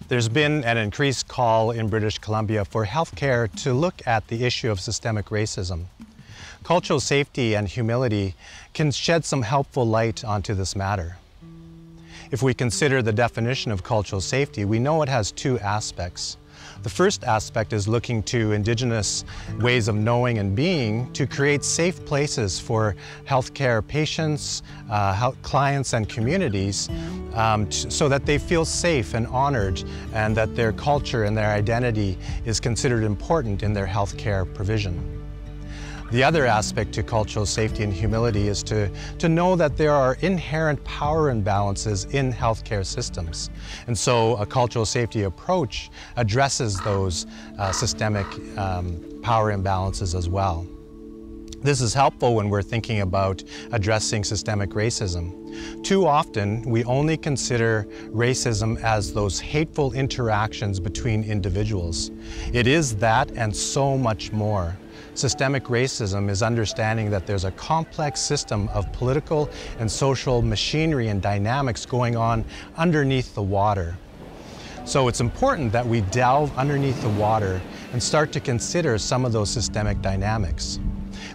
There's been an increased call in British Columbia for healthcare to look at the issue of systemic racism. Cultural safety and humility can shed some helpful light onto this matter. If we consider the definition of cultural safety, we know it has two aspects. The first aspect is looking to Indigenous ways of knowing and being to create safe places for healthcare patients, clients and communities so that they feel safe and honored and that their culture and their identity is considered important in their healthcare provision. The other aspect to cultural safety and humility is to know that there are inherent power imbalances in healthcare systems. And so a cultural safety approach addresses those systemic power imbalances as well. This is helpful when we're thinking about addressing systemic racism. Too often, we only consider racism as those hateful interactions between individuals. It is that and so much more. Systemic racism is understanding that there's a complex system of political and social machinery and dynamics going on underneath the water. So it's important that we delve underneath the water and start to consider some of those systemic dynamics.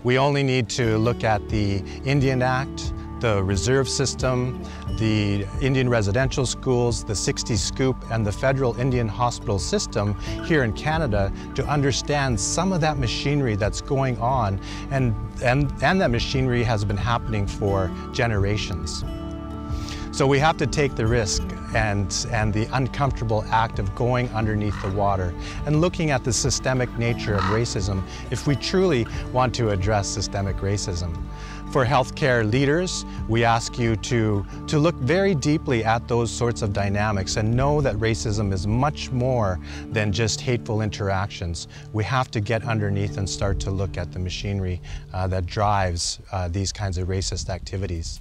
We only need to look at the Indian Act, the reserve system, the Indian residential schools, the 60 Scoop, and the federal Indian hospital system here in Canada to understand some of that machinery that's going on, and that machinery has been happening for generations. So we have to take the risk and the uncomfortable act of going underneath the water and looking at the systemic nature of racism if we truly want to address systemic racism. For healthcare leaders, we ask you to look very deeply at those sorts of dynamics and know that racism is much more than just hateful interactions. We have to get underneath and start to look at the machinery that drives these kinds of racist activities.